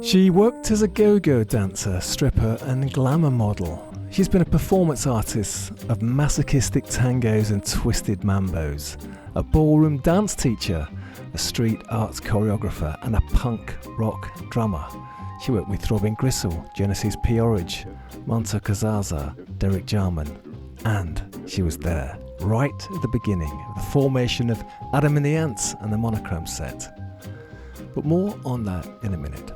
She worked as a go-go dancer, stripper and glamour model. She's been a performance artist of masochistic tangos and twisted mambos, a ballroom dance teacher, a street arts choreographer and a punk rock drummer. She worked with Throbbing Gristle, Genesis P Orridge, Monte Cazzaza, Derek Jarman, and she was there right at the beginning of the formation of Adam and the Ants and the Monochrome Set. But more on that in a minute.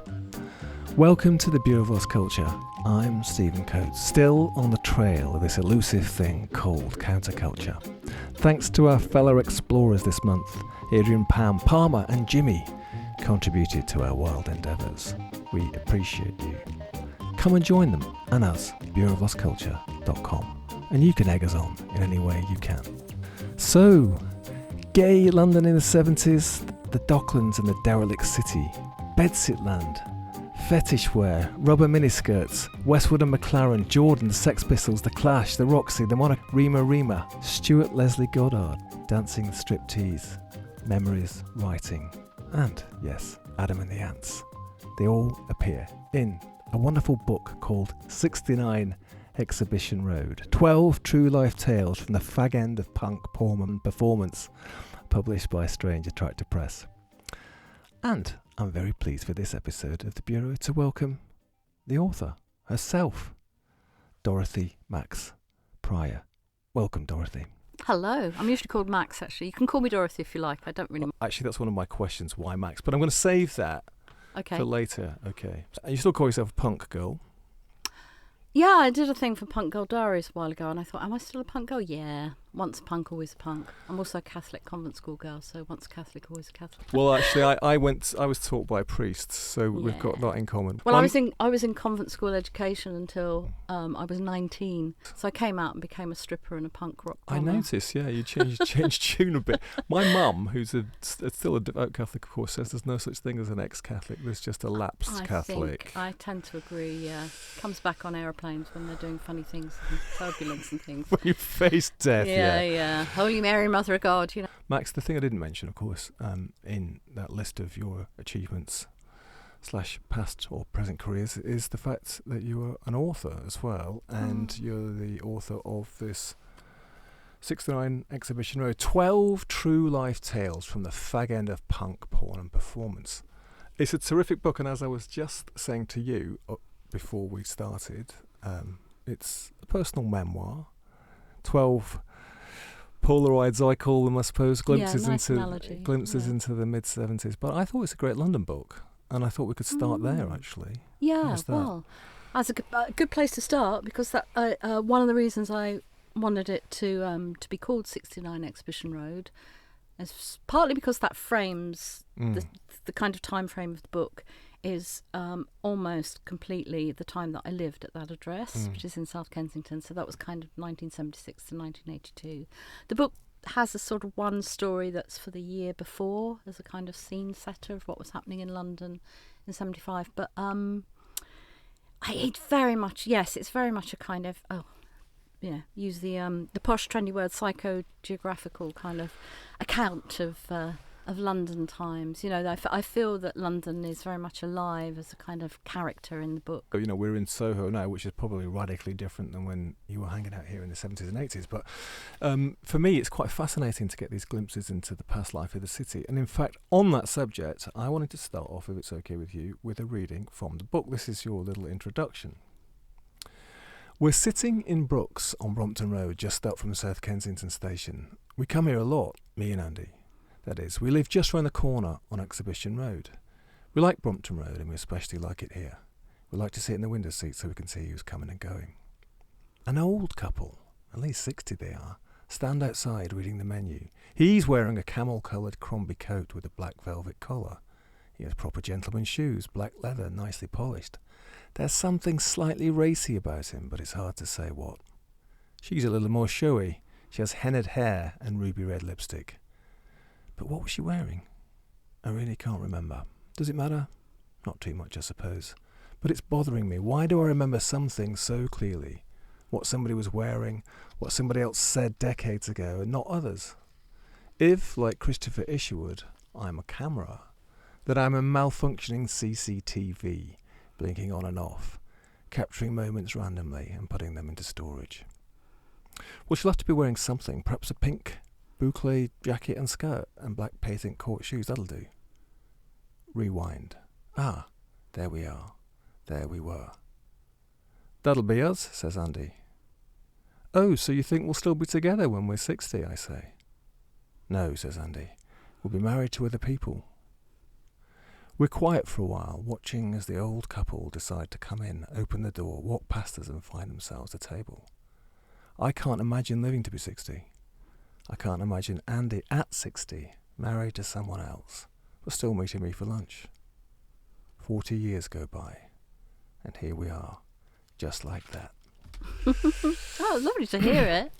Welcome to the Bureau of Lost Culture. I'm Stephen Coates, still on the trail of this elusive thing called counterculture. Thanks to our fellow explorers this month, Adrian, Pam, Palmer and Jimmy contributed to our wild endeavours. We appreciate you. Come and join them and us, bureauoflostculture.com, and you can egg us on in any way you can. So, gay London in the 70s, the Docklands and the derelict city, bedsit land, fetish wear, rubber miniskirts, Westwood and Mclaren, Jordan, the Sex Pistols, the Clash, the Roxy, the Rema Rema, Stuart Leslie Goddard, dancing striptease, memories, writing, and, yes, Adam and the Ants. They all appear in a wonderful book called 69 Exhibition Road, 12 true life tales from the Fag End of Punk performance, published by Strange Attractor Press. And I'm very pleased for this episode of the Bureau to welcome the author herself, Dorothy Max Prior. Welcome, Dorothy. Hello. I'm usually called Max, actually. You can call me Dorothy if you like. I don't really... Actually, that's one of my questions, why Max? But I'm going to save that for later. Okay. And you still call yourself a punk girl? Yeah, I did a thing for Punk Girl Diaries a while ago, and I thought, am I still a punk girl? Yeah. Once a punk, always a punk. I'm also a Catholic convent school girl, so once a Catholic, always a Catholic. Well, actually, I was taught by a priest, so we've got that in common. Well, I was in convent school education until I was 19, so I came out and became a stripper and a punk rock drummer. I noticed, yeah, you changed tune a bit. My mum, who's still a devout Catholic, of course, says there's no such thing as an ex-Catholic. There's just a lapsed Catholic. I tend to agree. Yeah, comes back on aeroplanes when they're doing funny things and turbulence and things. When you face death. Yeah. Holy Mary, Mother of God, you know. Max, the thing I didn't mention, of course, in that list of your achievements / past or present careers is the fact that you are an author as well, and you're the author of this 69 Exhibition Road, 12 true life tales from the Fag End of Punk, porn and performance. It's a terrific book, and as I was just saying to you before we started, it's a personal memoir, 12 Polaroids, I call them, I suppose, glimpses into the mid-70s. But I thought it's a great London book, and I thought we could start there, actually. Yeah, well, that's a good place to start, because that one of the reasons I wanted it to be called 69 Exhibition Road is partly because that frames the kind of time frame of the book is almost completely the time that I lived at that address, which is in South Kensington. So that was kind of 1976 to 1982. The book has a sort of one story that's for the year before as a kind of scene setter of what was happening in London in 75. But it's very much a kind of, use the posh trendy word, psychogeographical kind of account of London times. You know, I feel that London is very much alive as a kind of character in the book. You know, we're in Soho now, which is probably radically different than when you were hanging out here in the 70s and 80s. But for me, it's quite fascinating to get these glimpses into the past life of the city. And in fact, on that subject, I wanted to start off, if it's okay with you, with a reading from the book. This is your little introduction. We're sitting in Brooks on Brompton Road, just up from South Kensington Station. We come here a lot, me and Andy. That is, we live just round the corner on Exhibition Road. We like Brompton Road, and we especially like it here. We like to sit in the window seat so we can see who's coming and going. An old couple, at least 60 they are, stand outside reading the menu. He's wearing a camel-coloured Crombie coat with a black velvet collar. He has proper gentleman's shoes, black leather, nicely polished. There's something slightly racy about him, but it's hard to say what. She's a little more showy. She has hennaed hair and ruby red lipstick. But what was she wearing? I really can't remember. Does it matter? Not too much, I suppose. But it's bothering me. Why do I remember some things so clearly? What somebody was wearing, what somebody else said decades ago, and not others? If, like Christopher Isherwood, I'm a camera, that I'm a malfunctioning CCTV, blinking on and off, capturing moments randomly and putting them into storage. Well, she'll have to be wearing something, perhaps a pink boucle jacket and skirt and black patent court shoes, that'll do. Rewind. Ah, there we are. There we were. That'll be us, says Andy. Oh, so you think we'll still be together when we're 60, I say. No, says Andy. We'll be married to other people. We're quiet for a while, watching as the old couple decide to come in, open the door, walk past us and find themselves a table. I can't imagine living to be 60. I can't imagine Andy at 60, married to someone else, but still meeting me for lunch. 40 years go by, and here we are, just like that. Oh, lovely to hear it.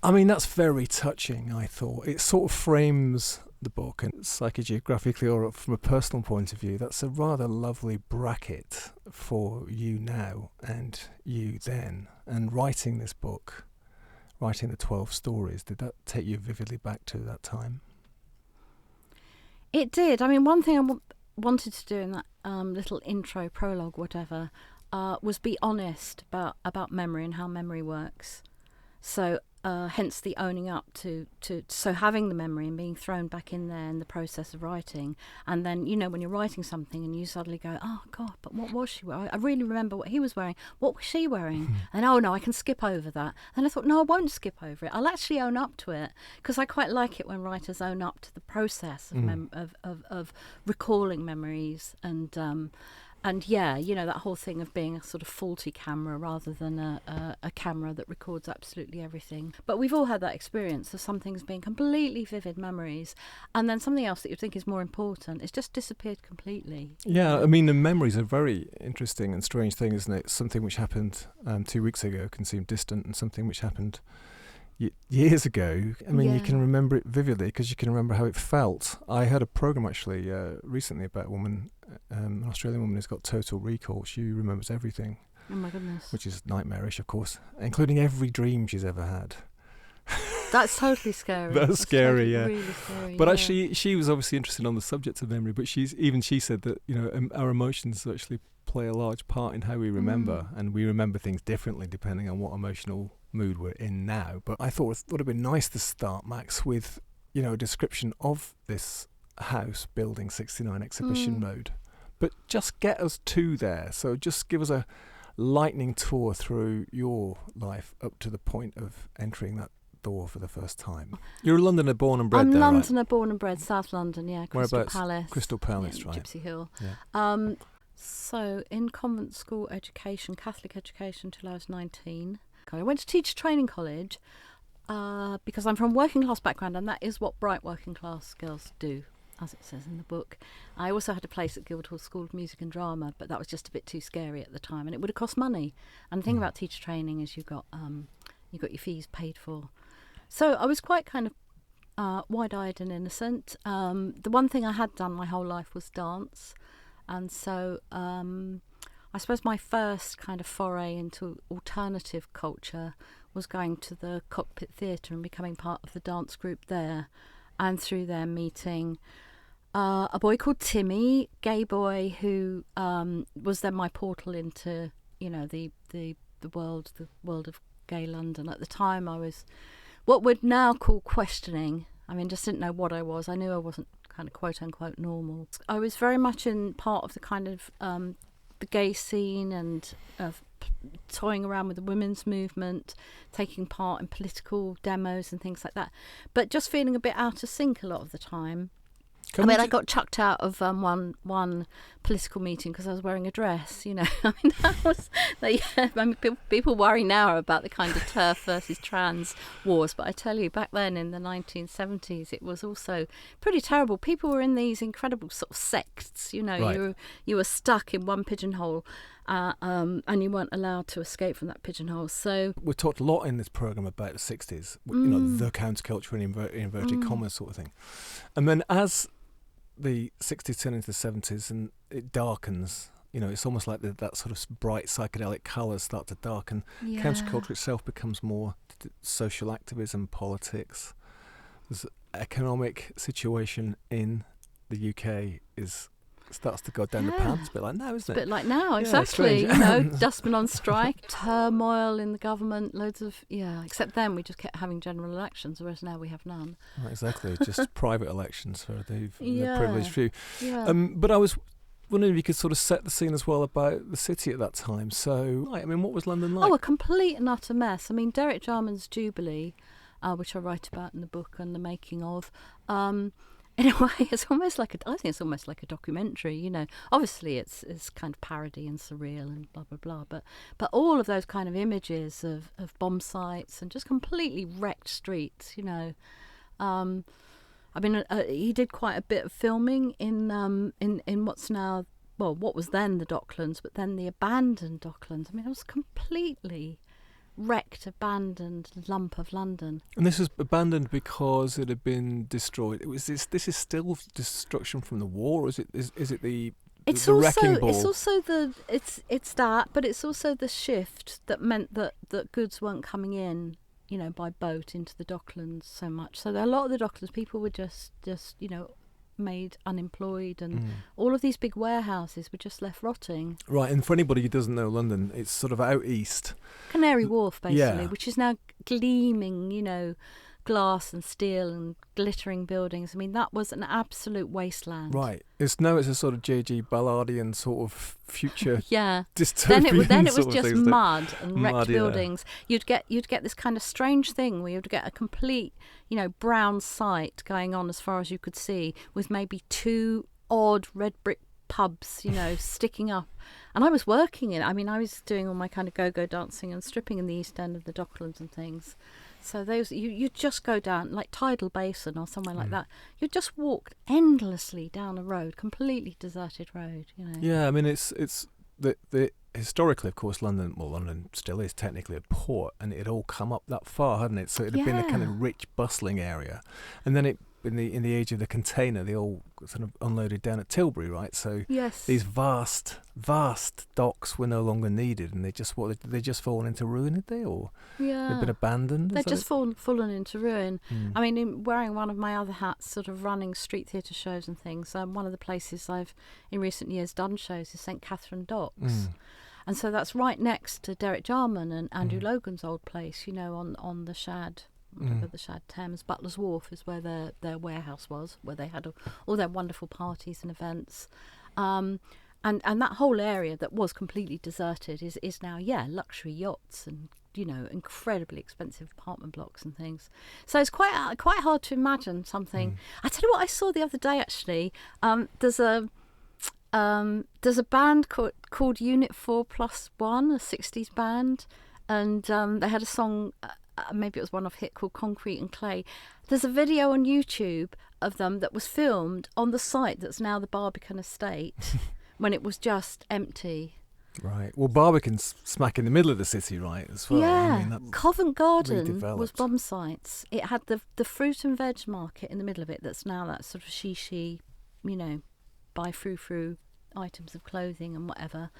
I mean, that's very touching, I thought. It sort of frames the book, and psychogeographically or from a personal point of view, that's a rather lovely bracket for you now and you then. And writing this book, writing the 12 stories, did that take you vividly back to that time? It did. I mean, one thing I wanted to do in that little intro, prologue, whatever, was be honest about memory and how memory works. So hence the owning up to so having the memory and being thrown back in there in the process of writing. And then, you know, when you're writing something and you suddenly go, oh God, but what was she wearing? I really remember what he was wearing. What was she wearing? And oh no, I can skip over that. And I thought, no, I won't skip over it. I'll actually own up to it, because I quite like it when writers own up to the process of recalling memories and yeah, you know, that whole thing of being a sort of faulty camera rather than a camera that records absolutely everything. But we've all had that experience of some things being completely vivid memories, and then something else that you think is more important, it's just disappeared completely. Yeah, I mean, the memories are a very interesting and strange thing, isn't it? Something which happened 2 weeks ago can seem distant, and something which happened years ago, I mean, you can remember it vividly because you can remember how it felt. I heard a program actually recently about a woman, an Australian woman who's got total recall. She remembers everything. Oh my goodness. Which is nightmarish, of course, including every dream she's ever had. That's totally scary. That's scary, totally, yeah. Really scary. But actually, she was obviously interested on the subject of memory, but she said that, you know, our emotions actually play a large part in how we remember, and we remember things differently depending on what emotional mood we're in now. But I thought it would have been nice to start, Max, with, you know, a description of this house, building 69 exhibition mode, but just get us to there. So just give us a lightning tour through your life up to the point of entering that door for the first time. You're a Londoner born and bred. I'm there, Londoner right? Born and bred, South London, yeah. Crystal Whereabouts? Palace. Crystal Palace, right. Gypsy Hill. Yeah. So in convent school education, Catholic education till I was 19. I went to teacher training college because I'm from a working class background, and that is what bright working class girls do, as it says in the book. I also had a place at Guildhall School of Music and Drama, but that was just a bit too scary at the time, and it would have cost money. And the thing about teacher training is you got your fees paid for. So I was quite kind of wide-eyed and innocent. The one thing I had done my whole life was dance, and so I suppose my first kind of foray into alternative culture was going to the Cockpit Theatre and becoming part of the dance group there, and through there meeting a boy called Timmy, gay boy, who was then my portal into, you know, the world of gay London. At the time I was what we'd now call questioning. I mean, just didn't know what I was. I knew I wasn't kind of quote unquote normal. I was very much in part of the kind of the gay scene and toying around with the women's movement, taking part in political demos and things like that, but just feeling a bit out of sync a lot of the time. I got chucked out of one political meeting because I was wearing a dress. You know, I mean, that was. People worry now about the kind of TERF versus trans wars, but I tell you, back then in the 1970s, it was also pretty terrible. People were in these incredible sort of sects. You know, right. you were stuck in one pigeonhole. And you weren't allowed to escape from that pigeonhole. So we talked a lot in this programme about the 60s, you know, the counterculture in inverted commas sort of thing. And then as the 60s turn into the 70s and it darkens, you know, it's almost like that sort of bright psychedelic colours start to darken. Yeah. Counterculture itself becomes more social activism, politics. There's an economic situation in the UK starts to go down the pan. It's a bit like now, isn't It's a it? bit like now, Yeah, exactly. strange. Dustmen on strike, turmoil in the government, loads of, except then we just kept having general elections, whereas now we have none. Right, exactly, just private elections for the privileged few. Yeah. But I was wondering if you could sort of set the scene as well about the city at that time. So, what was London like? Oh, a complete and utter mess. I mean, Derek Jarman's Jubilee, which I write about in the book and the making of, in a way, I think it's almost like a documentary, Obviously, it's kind of parody and surreal and blah, blah, blah. But all of those kind of images of bomb sites and just completely wrecked streets, he did quite a bit of filming in what's now, what was then the Docklands, but then the abandoned Docklands. I mean, it was completely wrecked, abandoned lump of London. And this was abandoned because it had been destroyed. This is still destruction from the war, or is it the wrecking ball? It's also it's that, but it's also the shift that meant that goods weren't coming in, by boat into the Docklands so much. So a lot of the Docklands people were just made unemployed, and all of these big warehouses were just left rotting. Right, and for anybody who doesn't know London, it's sort of out east. Canary Wharf, basically, Yeah. which is now gleaming, glass and steel and glittering buildings. I mean, that was an absolute wasteland. Right. It's a sort of J.G. Ballardian sort of future Yeah. dystopian Then it was sort of just things that- mud and wrecked Mud, yeah. buildings. You'd get this kind of strange thing where you'd get a complete, brown site going on as far as you could see, with maybe two odd red brick pubs, sticking up. And I was working in it. I mean, I was doing all my kind of go-go dancing and stripping in the East End of the Docklands and things. So those you just go down like Tidal Basin or somewhere like that. You just walked endlessly down a road, completely deserted road. Yeah, I mean it's the historically, of course, London still is technically a port, and it had all come up that far, hadn't it? So it had been a kind of rich, bustling area, and then in the age of the container, they all sort of unloaded down at Tilbury, right? So yes, these vast docks were no longer needed, and they just fallen into ruin, had they, or they'd been abandoned? They'd just fallen into ruin. I mean, wearing one of my other hats, sort of running street theatre shows and things. One of the places I've in recent years done shows is St Catherine Docks. And so that's right next to Derek Jarman and Andrew Logan's old place, on the Shad, the Shad Thames. Butler's Wharf is where their warehouse was, where they had all their wonderful parties and events. And that whole area that was completely deserted is now, luxury yachts and, incredibly expensive apartment blocks and things. So it's quite hard to imagine something. I tell you what I saw the other day, actually. There's a band called Unit 4+1, a 60s band, and they had a song, maybe it was one-off hit, called Concrete and Clay. There's a video on YouTube of them that was filmed on the site that's now the Barbican estate when it was just empty. Right. Well, Barbican's smack in the middle of the city, right, as well. Yeah. I mean, Covent Garden redeveloped. was bomb sites. It had the fruit and veg market in the middle of it that's now that sort of she, buy frou-frou items of clothing and whatever.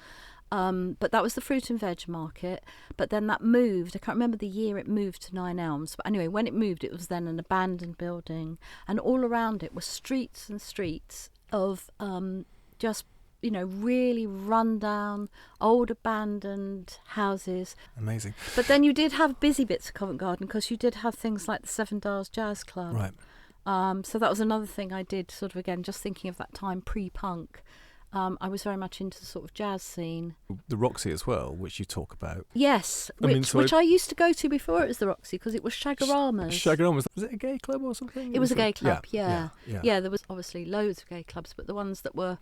But that was the fruit and veg market. But then that moved. I can't remember the year it moved to Nine Elms. But anyway, when it moved, it was then an abandoned building. And all around it were streets and streets of just, really run-down, old abandoned houses. Amazing. But then you did have busy bits of Covent Garden because you did have things like the Seven Dials Jazz Club. Right. So that was another thing I did, sort of, again, just thinking of that time pre-punk. I was very much into the sort of jazz scene. The Roxy as well, which you talk about. Yes, which I used to go to before it was the Roxy, because it was Shagorama's. Shagorama's. Was it a gay club or something? It was a gay club, yeah. Yeah. There was obviously loads of gay clubs, but the ones that were,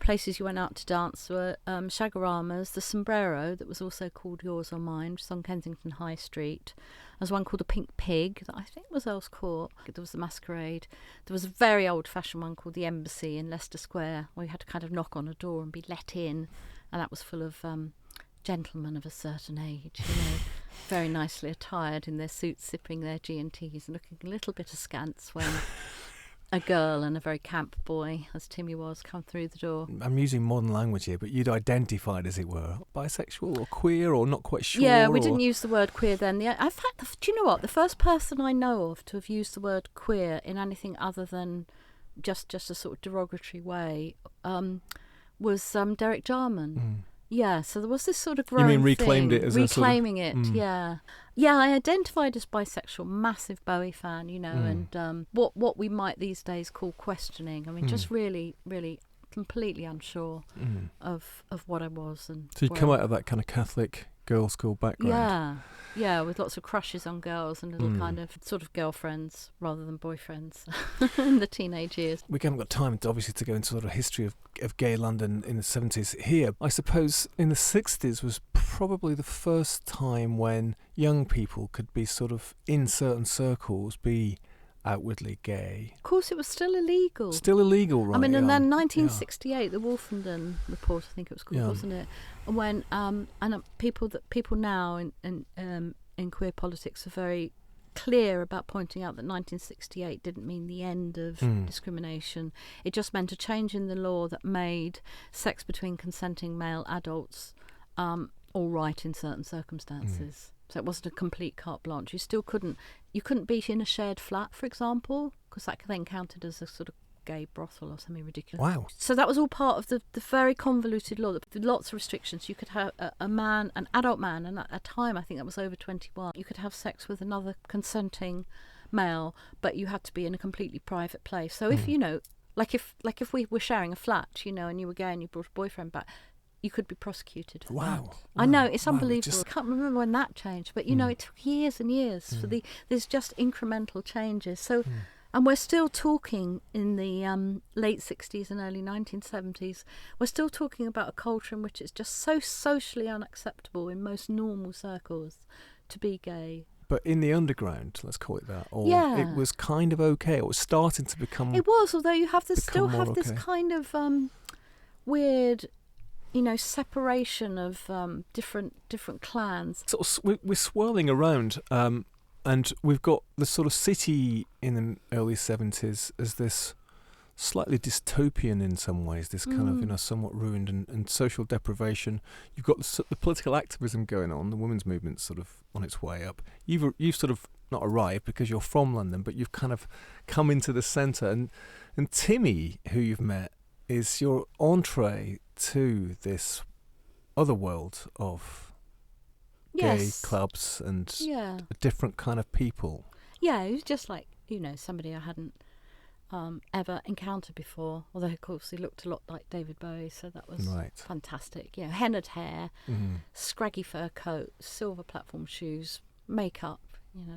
places you went out to dance were Shagorama's, the Sombrero, that was also called Yours or Mine, which is on Kensington High Street. There was one called the Pink Pig that I think was Earl's Court. There was the Masquerade. There was a very old-fashioned one called the Embassy in Leicester Square, where you had to kind of knock on a door and be let in, and that was full of gentlemen of a certain age, very nicely attired in their suits, sipping their G&Ts and looking a little bit askance when a girl and a very camp boy, as Timmy was, come through the door. I'm using modern language here, but you'd identified, as it were, bisexual or queer or not quite sure. Yeah, we didn't use the word queer then. In fact, do you know what? The first person I know of to have used the word queer in anything other than just a sort of derogatory way, was Derek Jarman. Yeah, so there was this sort of growing You mean reclaimed thing, it as reclaiming a sort of... it, yeah. I identified as bisexual, massive Bowie fan, and what we might these days call questioning. I mean, just really, really completely unsure of what I was. And so you come out of that kind of Catholic girls' school background. Yeah, with lots of crushes on girls and little kind of sort of girlfriends rather than boyfriends in the teenage years. We haven't got time, obviously, to go into sort of history of gay London in the 70s here. I suppose in the 60s was probably the first time when young people could be sort of, in certain circles, be outwardly gay. Of course, it was still illegal. Still illegal, right? I mean, and then 1968, the Wolfenden Report, I think it was called, wasn't it? And when people now in queer politics are very clear about pointing out that 1968 didn't mean the end of discrimination. It just meant a change in the law that made sex between consenting male adults all right in certain circumstances. So it wasn't a complete carte blanche. You couldn't be in a shared flat, for example, because that then counted as a sort of gay brothel or something ridiculous. Wow. So that was all part of the very convoluted law. There were lots of restrictions. You could have an adult man, and at a time I think that was over 21. You could have sex with another consenting male, but you had to be in a completely private place. So if, if we were sharing a flat, and you were gay and you brought a boyfriend back, you could be prosecuted for that. I know, it's unbelievable. I can't remember when that changed, but it took years and years for there's just incremental changes. So, and we're still talking in the late 60s and early 1970s, we're still talking about a culture in which it's just so socially unacceptable in most normal circles to be gay. But in the underground, let's call it that, it was kind of okay. It was starting to become... It was, although you have this kind of weird... separation of different clans. Sort of, we're swirling around, and we've got the sort of city in the early 70s as this slightly dystopian in some ways, this kind of, somewhat ruined and social deprivation. You've got the political activism going on, the women's movement's sort of on its way up. You've sort of not arrived because you're from London, but you've kind of come into the centre. And Timmy, who you've met, is your entree to this other world of gay clubs and a different kind of people. Yeah, he was just like, somebody I hadn't ever encountered before. Although, of course, he looked a lot like David Bowie, so that was fantastic. Hennaed hair, scraggy fur coat, silver platform shoes, makeup,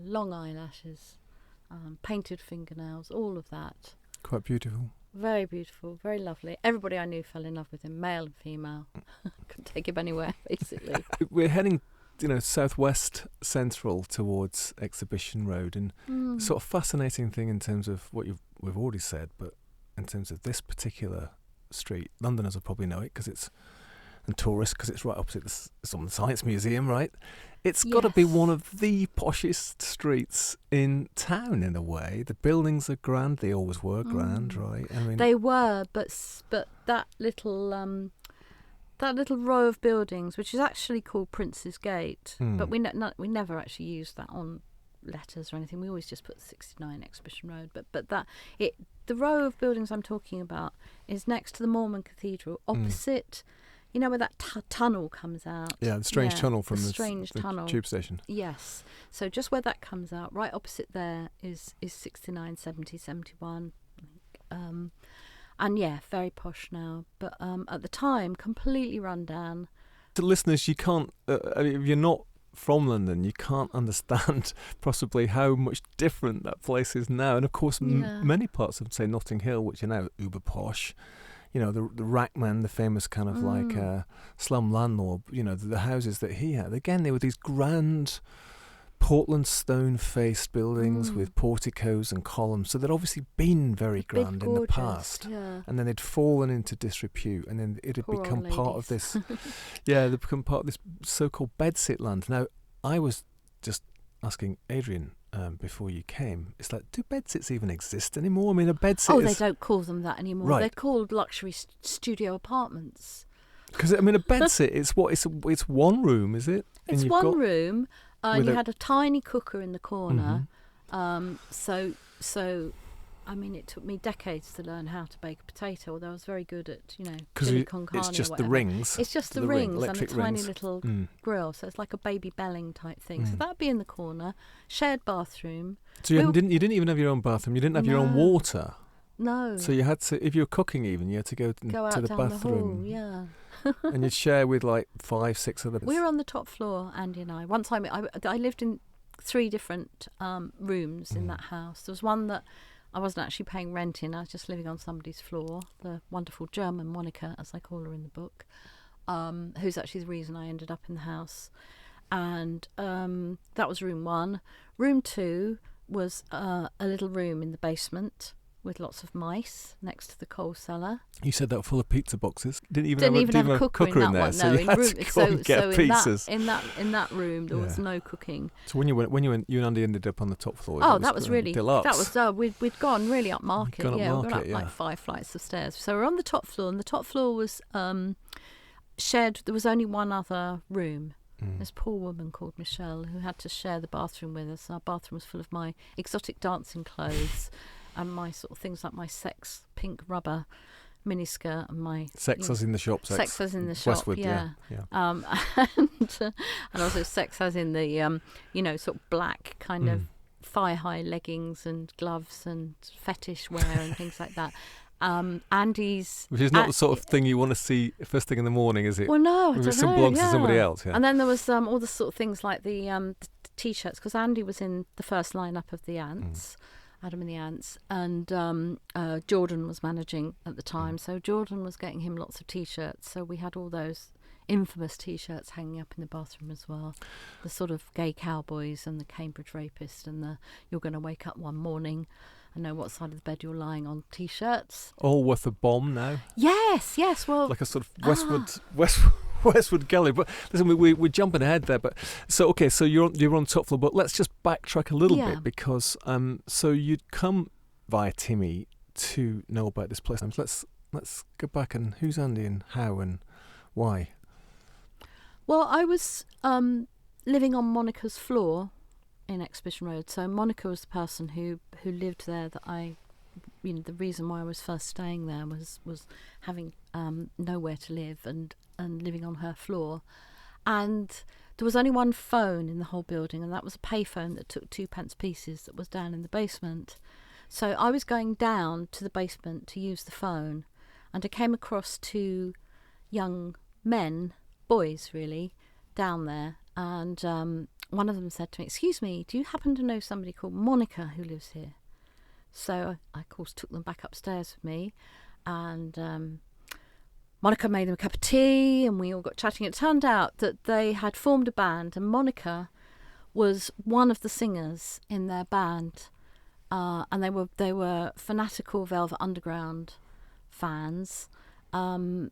long eyelashes, painted fingernails, all of that. Quite beautiful. Very beautiful, very lovely. Everybody I knew fell in love with him, male and female. Couldn't take him anywhere, basically. We're heading, southwest central towards Exhibition Road, and the sort of fascinating thing in terms of what we've already said, but in terms of this particular street, Londoners will probably know it and tourists, because it's right opposite it's on the Science Museum, right? It's got to be one of the poshest streets in town in a way. The buildings are grand. They always were grand, right? I mean, they were, but that little row of buildings, which is actually called Prince's Gate, but we never actually used that on letters or anything. We always just put 69 Exhibition Road. But the row of buildings I'm talking about is next to the Mormon Cathedral, opposite. Where that tunnel comes out. Yeah, the strange tunnel from the tube station. Yes. So just where that comes out, right opposite there is 69, 70, 71. And very posh now. But at the time, completely run down. To listeners, you can't, if you're not from London, you can't understand possibly how much different that place is now. And of course, many parts of, say, Notting Hill, which are now uber posh, the Rackman, the famous kind of like slum landlord, the houses that he had. Again, they were these grand Portland stone-faced buildings with porticos and columns. So they'd obviously been very grand in the past. Yeah. And then they'd fallen into disrepute, and then it had become part of this, they'd become part of this so-called bedsit land. Now, I was just asking Adrian before you came, it's like, do bedsits even exist anymore? I mean, a bedsit they don't call them that anymore. Right. They're called luxury studio apartments. Because, I mean, a bedsit, it's one room, is it? It's one room, and you had a tiny cooker in the corner. So I mean, it took me decades to learn how to bake a potato, although I was very good at, Because chili con carne it's or just the whatever. rings. It's just the ring, rings and the electric tiny rings. little grill. So it's like a baby belling type thing. So that'd be in the corner. Shared bathroom. So you didn't even have your own bathroom. You didn't have your own water. No. So you had to, if you were cooking even, you had to go out to the down bathroom. the hall, And you'd share with like 5, 6 others. We were on the top floor, Andy and I. One time I lived in 3 different rooms in that house. There was one that I wasn't actually paying rent in. I was just living on somebody's floor. The wonderful German Monica, as I call her in the book, who's actually the reason I ended up in the house. And that was room 1. Room 2 was a little room in the basement with lots of mice next to the coal cellar. You said that full of pizza boxes. Didn't even have a cooker in there, one, so no, you had to go and get pizzas. In that room there was no cooking. So when you went, you and Andy ended up on the top floor. That was really deluxe. That was we'd gone really up market. We'd gone up like 5 flights of stairs. So we're on the top floor, and the top floor was shared. There was only one other room. This poor woman called Michelle who had to share the bathroom with us. Our bathroom was full of my exotic dancing clothes and my sort of things like my sex pink rubber miniskirt and my sex as in the shop. Sex as in the shop. Westwood, yeah. And also sex as in the sort of black kind of thigh high leggings and gloves and fetish wear and things like that. Andy's, which is not the sort of thing you want to see first thing in the morning, is it? Well, no, it some belongs to somebody else. Yeah. And then there was all the sort of things like the t-shirts, because Andy was in the first lineup of the Ants, Adam and the Ants, and Jordan was managing at the time, so Jordan was getting him lots of t-shirts. So we had all those infamous t-shirts hanging up in the bathroom as well. The sort of gay cowboys and the Cambridge rapist and the you're going to wake up one morning and know what side of the bed you're lying on t-shirts. All worth a bomb now. Yes. Well, like a sort of Westwood gallery. But listen, we're jumping ahead there. But so you're on top floor. But let's just backtrack a little bit, because so you'd come via Timmy to know about this place. Let's go back, and who's Andy and how and why? Well, I was living on Monica's floor in Exhibition Road. So Monica was the person who lived there that I, the reason why I was first staying there was having nowhere to live and living on her floor. And there was only one phone in the whole building, and that was a payphone that took 2p pieces that was down in the basement. So I was going down to the basement to use the phone, and I came across 2 young men, boys really, down there, and one of them said to me, "Excuse me, do you happen to know somebody called Monica who lives here?" So I of course took them back upstairs with me, and Monica made them a cup of tea, and we all got chatting. It turned out that they had formed a band, and Monica was one of the singers in their band, and they were fanatical Velvet Underground fans, and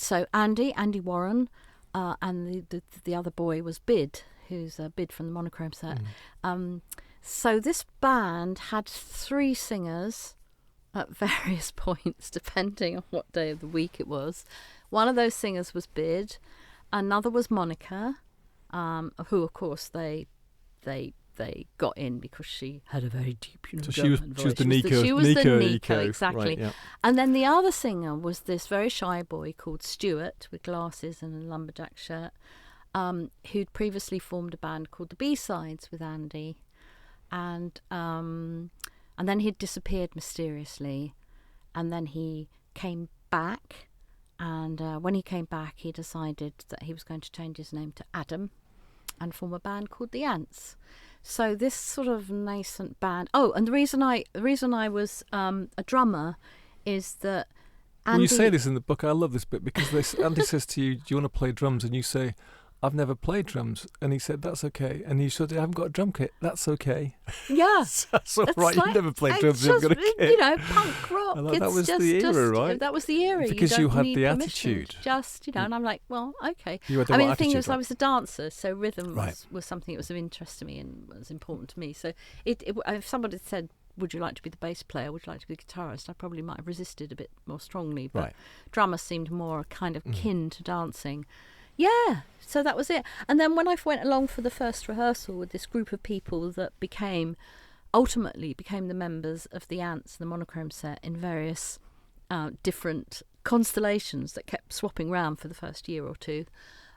so Andy Warren, and the other boy was Bid, who's Bid from the Monochrome Set. So this band had 3 singers at various points, depending on what day of the week it was. One of those singers was Bid, another was Monica, who of course they got in because she had a very deep, so German voice. She was the Nico. She was the Nico, exactly. Right, yeah. And then the other singer was this very shy boy called Stuart, with glasses and a lumberjack shirt, who'd previously formed a band called the B-Sides with Andy, and then he'd disappeared mysteriously, and then he came back, and when he came back he decided that he was going to change his name to Adam and form a band called the Ants. So this sort of nascent band. Oh, and the reason I was a drummer is that Andy... Well, you say this in the book. I love this bit because Andy says to you, "Do you want to play drums?" And you say, "I've never played drums." And he said, "That's okay." And you said, "I haven't got a drum kit." "That's okay." Yeah. That's all right. You've never played drums. You've got a kit. Punk rock. That was the era, right? That was the era. Because you had the permission. attitude. And I'm like, well, okay. You had the the attitude, thing was, right? I was a dancer, so rhythm Right. was something that was of interest to me and was important to me. So if somebody said, "Would you like to be the bass player? Would you like to be the guitarist?" I probably might have resisted a bit more strongly. But drummer seemed more kind of kin to dancing. Yeah, so that was it. And then when I went along for the first rehearsal with this group of people that became ultimately became the members of the Ants, the Monochrome Set, in various different constellations that kept swapping round for the first year or two.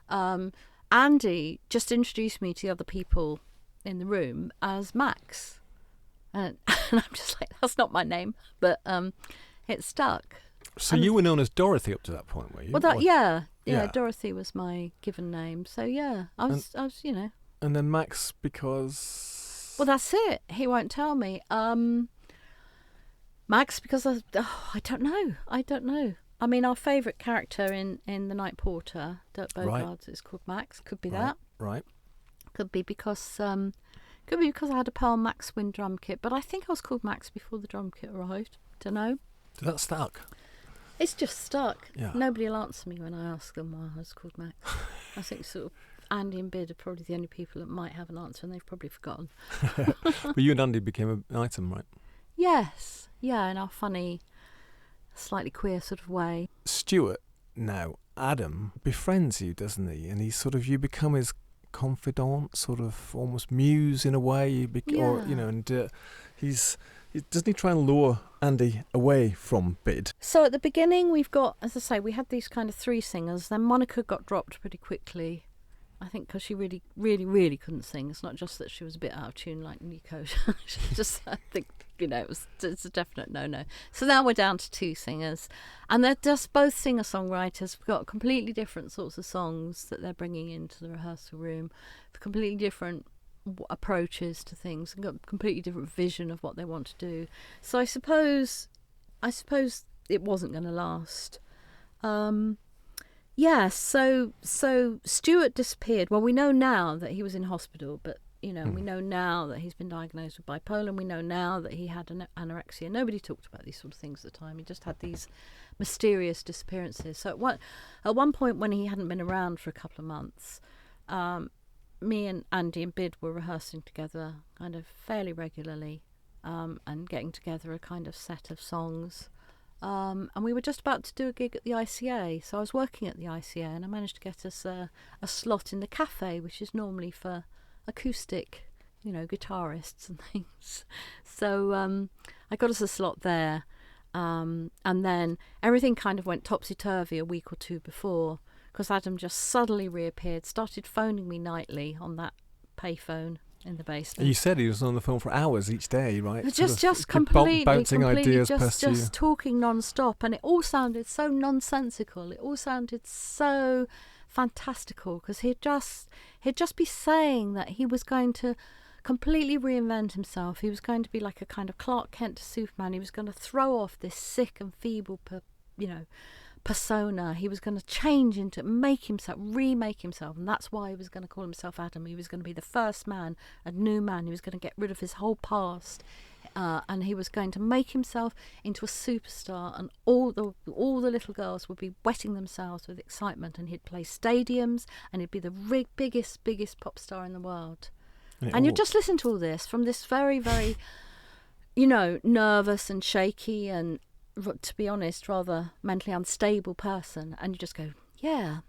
Andy just introduced me to the other people in the room as Max. And I'm just like, that's not my name, but it stuck. So you were known as Dorothy up to that point, were you? Well, yeah, Dorothy was my given name. So yeah, I was, And then Max because. Well, that's it. He won't tell me. Max because I don't know. I mean, our favourite character in The Night Porter, Dirk Bogart's, is called Max. Could be that. Right. Could be because I had a Pearl Max Wind drum kit, but I think I was called Max before the drum kit arrived. Don't know. So that stuck. It's just stuck. Yeah. Nobody will answer me when I ask them why I was called Max. I think sort of Andy and Bid are probably the only people that might have an answer, and they've probably forgotten. But you and Andy became an item, right? Yes. Yeah, in our funny, slightly queer sort of way. Stuart, now, Adam, befriends you, doesn't he? And you become his confidant, sort of almost muse in a way. Doesn't he try and lure Andy away from Bid? So at the beginning, we've got, as I say, we had these kind of three singers. Then Monica got dropped pretty quickly, I think, because she really, really, really couldn't sing. It's not just that she was a bit out of tune like Nico. I think, it's a definite no-no. So now we're down to two singers. And they're just both singer-songwriters. We've got completely different sorts of songs that they're bringing into the rehearsal room, for completely different approaches to things, and got a completely different vision of what they want to do. So I suppose it wasn't going to last. So Stuart disappeared. Well, we know now that he was in hospital, but we know now that he's been diagnosed with bipolar, and we know now that he had anorexia. Nobody talked about these sort of things at the time. He just had these mysterious disappearances. So at one point when he hadn't been around for a couple of months, me and Andy and Bid were rehearsing together kind of fairly regularly, and getting together a kind of set of songs. And we were just about to do a gig at the ICA. So I was working at the ICA, and I managed to get us a slot in the cafe, which is normally for acoustic, guitarists and things. So I got us a slot there. And then everything kind of went topsy-turvy a week or two before, because Adam just suddenly reappeared, started phoning me nightly on that payphone in the basement. You said he was on the phone for hours each day, right? Just completely ideas past you. Just talking non-stop, and it all sounded so nonsensical. It all sounded so fantastical, because he'd just be saying that he was going to completely reinvent himself. He was going to be like a kind of Clark Kent to Superman. He was going to throw off this sick and feeble, persona. He was going to change into remake himself, and that's why he was going to call himself Adam. He was going to be the first man, a new man. He was going to get rid of his whole past, and he was going to make himself into a superstar, and all the little girls would be wetting themselves with excitement, and he'd play stadiums, and he'd be the biggest pop star in the world. And you just listen to all this from this very, very nervous and shaky and, to be honest, rather mentally unstable person, and you just go, yeah.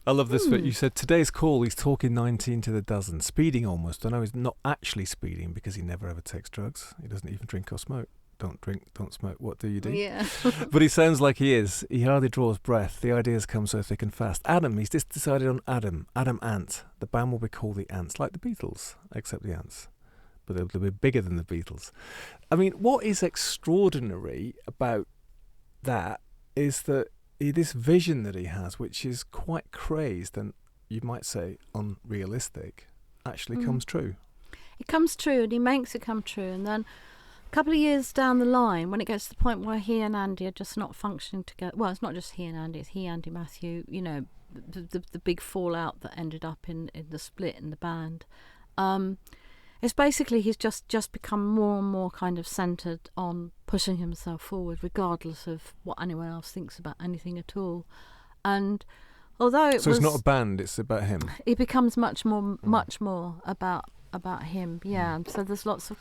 I love this bit. You said, today's call, he's talking 19 to the dozen, speeding almost. I know he's not actually speeding because he never ever takes drugs. He doesn't even drink or smoke. Don't drink, don't smoke. What do you do? Yeah. But he sounds like he is. He hardly draws breath. The ideas come so thick and fast. Adam, he's just decided on Adam Ant. The band will be called the Ants, like the Beatles, except the Ants. But they'll be bigger than the Beatles. I mean, what is extraordinary about that is that this vision that he has, which is quite crazed and you might say unrealistic, actually comes true. It comes true, and he makes it come true. And then a couple of years down the line, when it gets to the point where he and Andy are just not functioning together, well, it's not just he and Andy, it's he, Andy, Matthew, the big fallout that ended up in the split in the band. It's basically he's just become more and more kind of centred on pushing himself forward, regardless of what anyone else thinks about anything at all. And although it's not a band, it's about him. It becomes much more about him. Yeah. So there's lots of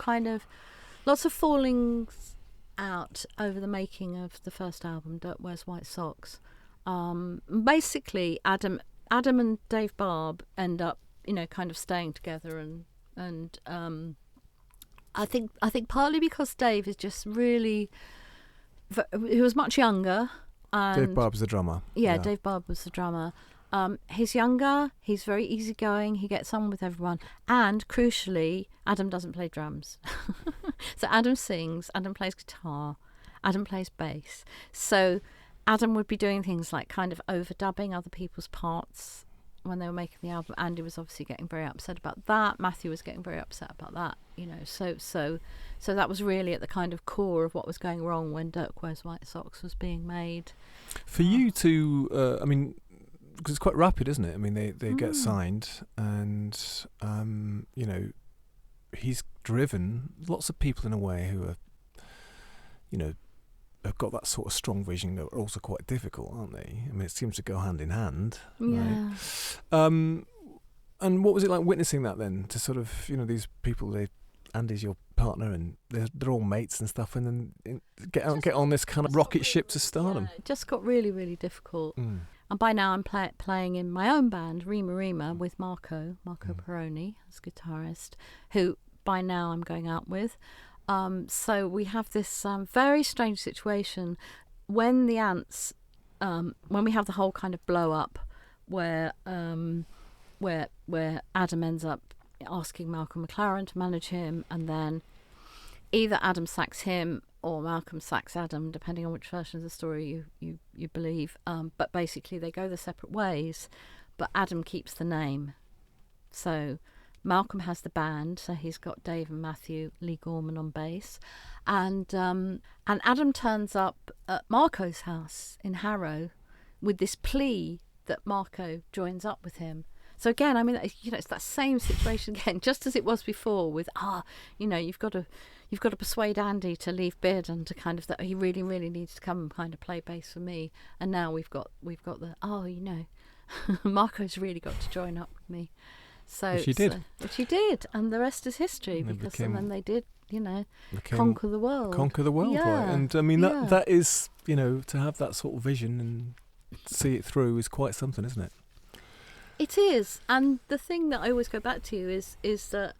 fallings out over the making of the first album, Dirt Wears White Socks. Basically, Adam and Dave Barb end up, kind of staying together and I think partly because Dave is just really, he was much younger. And Dave Barb's the drummer. Yeah, Dave Barb was the drummer. He's younger, he's very easygoing, he gets on with everyone, and crucially, Adam doesn't play drums. So Adam sings, Adam plays guitar, Adam plays bass. So Adam would be doing things like kind of overdubbing other people's parts when they were making the album. Andy was obviously getting very upset about that. Matthew was getting very upset about that, you know. So that was really at the kind of core of what was going wrong when Dirk Wears White Socks was being made. For you to, I mean, because it's quite rapid, isn't it? I mean, they get signed, and you know, he's driven lots of people in a way who are, you know, have got that sort of strong vision that are also quite difficult, aren't they? I mean, it seems to go hand in hand. Yeah. Right? And what was it like witnessing that then? To sort of, you know, these people, Andy's your partner, and they're all mates and stuff, and then get on this kind of rocket ship to stardom. Yeah, it just got really, really difficult. Mm. And by now I'm playing in my own band, Rema Rema, with Marco Peroni as guitarist, who by now I'm going out with. So we have this very strange situation when the Ants, when we have the whole kind of blow up where Adam ends up asking Malcolm McLaren to manage him, and then either Adam sacks him or Malcolm sacks Adam, depending on which version of the story you believe. But basically they go their separate ways, but Adam keeps the name. So Malcolm has the band, so he's got Dave and Matthew, Lee Gorman on bass, and Adam turns up at Marco's house in Harrow with this plea that Marco joins up with him. So again, I mean, you know, it's that same situation again, just as it was before with you know, you've got to persuade Andy to leave Bid and to kind of that he really, really needs to come and kind of play bass for me, and now we've got the you know, Marco's really got to join up with me. So which he did. Which he did, and the rest is history, and because then they did, you know, conquer the world, yeah. right? And I mean, that is, you know, to have that sort of vision and see it through is quite something, isn't it? It is. And the thing that I always go back to is that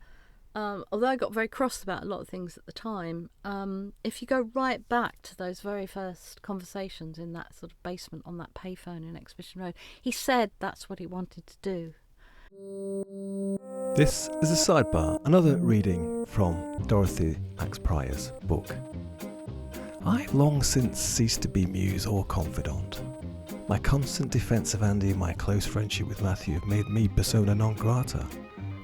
although I got very cross about a lot of things at the time, if you go right back to those very first conversations in that sort of basement on that payphone in Exhibition Road, he said that's what he wanted to do. This is a sidebar, another reading from Dorothy Max Prior's book. I've long since ceased to be muse or confidant. My constant defence of Andy and my close friendship with Matthew have made me persona non grata.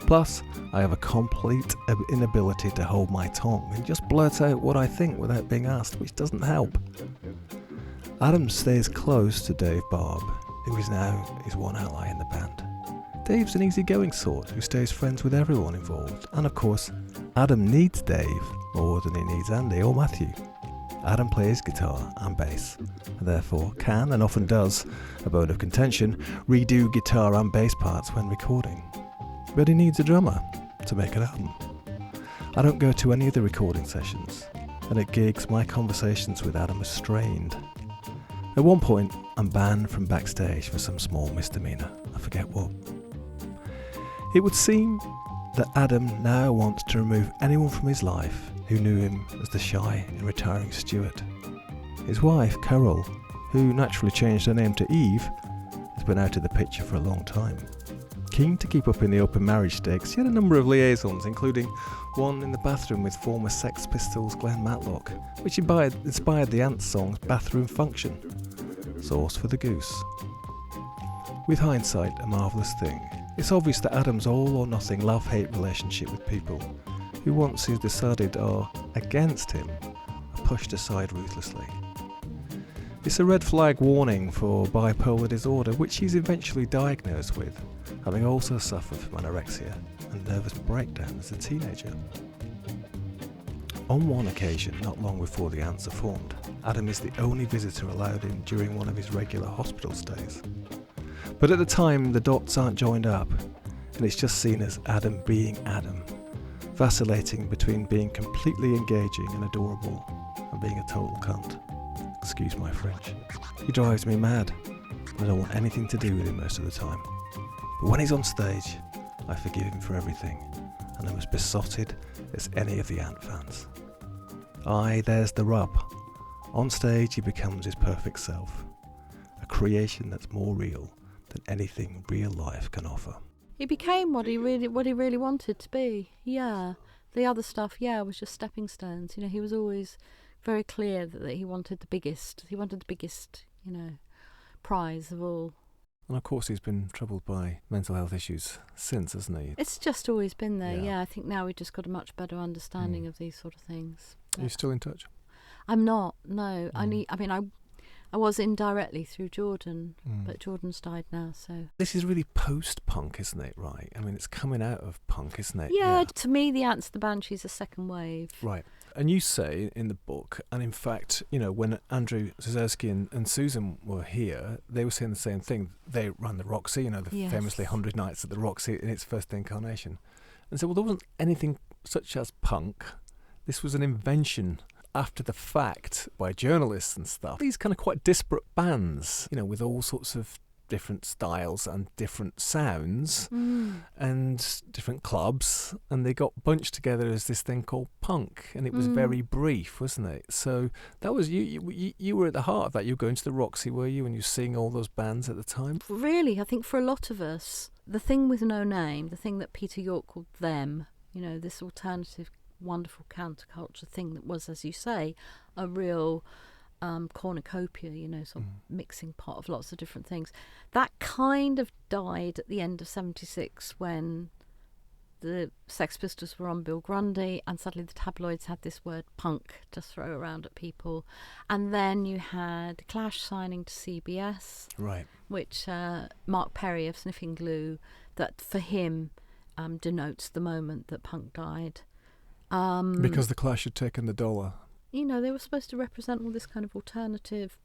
Plus, I have a complete inability to hold my tongue and just blurt out what I think without being asked, which doesn't help. Adam stays close to Dave Barb, who is now his one ally in the band. Dave's an easygoing sort who stays friends with everyone involved, and of course, Adam needs Dave more than he needs Andy or Matthew. Adam plays guitar and bass, and therefore can, and often does, a bone of contention, redo guitar and bass parts when recording. But he needs a drummer to make an album. I don't go to any of the recording sessions, and at gigs my conversations with Adam are strained. At one point, I'm banned from backstage for some small misdemeanour, I forget what. It would seem that Adam now wants to remove anyone from his life who knew him as the shy and retiring Stuart. His wife, Carol, who naturally changed her name to Eve, has been out of the picture for a long time. Keen to keep up in the open marriage stakes, he had a number of liaisons, including one in the bathroom with former Sex Pistols Glenn Matlock, which inspired the Ants song's Bathroom Function. Sauce for the goose. With hindsight, a marvellous thing. It's obvious that Adam's all-or-nothing love-hate relationship with people who once he's decided are against him are pushed aside ruthlessly. It's a red flag warning for bipolar disorder, which he's eventually diagnosed with, having also suffered from anorexia and nervous breakdown as a teenager. On one occasion, not long before the Ants are formed, Adam is the only visitor allowed in during one of his regular hospital stays. But at the time, the dots aren't joined up, and it's just seen as Adam being Adam, vacillating between being completely engaging and adorable and being a total cunt. Excuse my French. He drives me mad, and I don't want anything to do with him most of the time. But when he's on stage, I forgive him for everything, and I'm as besotted as any of the Ant fans. Aye, there's the rub. On stage he becomes his perfect self, a creation that's more real than anything real life can offer. He became what he really wanted to be. Yeah. The other stuff, was just stepping stones. He was always very clear that he wanted the biggest. He wanted the biggest, prize of all. And of course he's been troubled by mental health issues since, hasn't he? It's just always been there, Yeah. I think now we've just got a much better understanding of these sort of things. Are you still in touch? I'm not, no. I was indirectly through Jordan, but Jordan's died now, so... This is really post-punk, isn't it, right? I mean, it's coming out of punk, isn't it? Yeah, to me, the Ants, the Banshees are second wave. Right. And you say in the book, and in fact, when Andrew Zazerski and Susan were here, they were saying the same thing. They ran the Roxy, famously 100 Nights at the Roxy in its first incarnation. And so, there wasn't anything such as punk. This was an invention after the fact by journalists and stuff. These kind of quite disparate bands, with all sorts of different styles and different sounds and different clubs, and they got bunched together as this thing called punk, and it was very brief, wasn't it? So that was you were at the heart of that. You were going to the Roxy, were you, and you were seeing all those bands at the time? Really, I think for a lot of us, the thing with no name, the thing that Peter York called them, this alternative wonderful counterculture thing that was, as you say, a real cornucopia, sort of mixing pot of lots of different things. That kind of died at the end of 76 when the Sex Pistols were on Bill Grundy, and suddenly the tabloids had this word punk to throw around at people. And then you had Clash signing to CBS, right? Which Mark Perry of Sniffing Glue, that for him denotes the moment that punk died. Because the Clash had taken the dollar. They were supposed to represent all this kind of alternative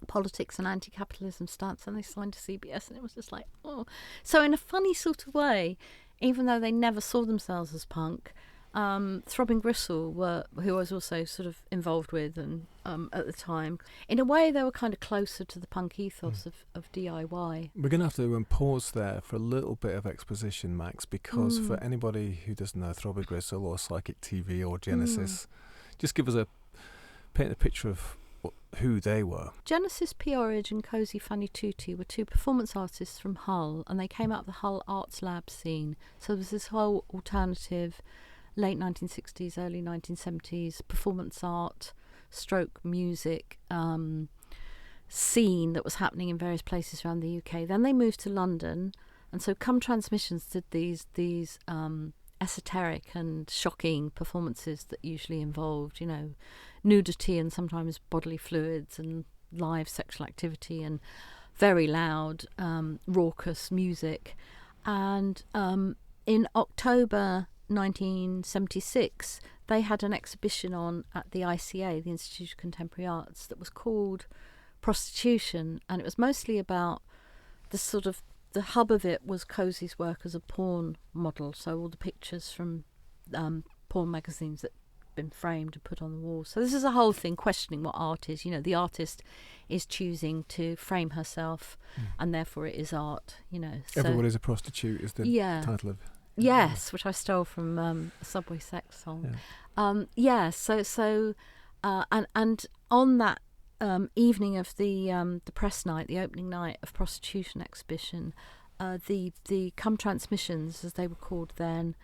politics and anti-capitalism stance, and they signed to CBS, and it was just like, oh. So in a funny sort of way, even though they never saw themselves as punk, Throbbing Gristle who I was also sort of involved with, and at the time, in a way they were kind of closer to the punk ethos of DIY. We're going to have to pause there for a little bit of exposition, Max, because for anybody who doesn't know Throbbing Gristle or Psychic TV or Genesis, just give us paint a picture of who they were. Genesis, P Orridge and Cozy Fanny Tutti were two performance artists from Hull, and they came out of the Hull Arts Lab scene. So there was this whole alternative late 1960s, early 1970s performance art, stroke music scene that was happening in various places around the UK. Then they moved to London, and so Come Transmissions did these esoteric and shocking performances that usually involved, nudity and sometimes bodily fluids and live sexual activity and very loud, raucous music. And in October 1976, they had an exhibition on at the ICA, the Institute of Contemporary Arts, that was called Prostitution, and it was mostly about the hub of it was Cozy's work as a porn model, so all the pictures from porn magazines that had been framed and put on the wall. So this is a whole thing questioning what art is. The artist is choosing to frame herself, and therefore it is art. So, Everybody's a Prostitute is the title of. Yes, which I stole from a Subway Sex song. And on that evening of the press night, the opening night of Prostitution exhibition, the Come Transmissions, as they were called then,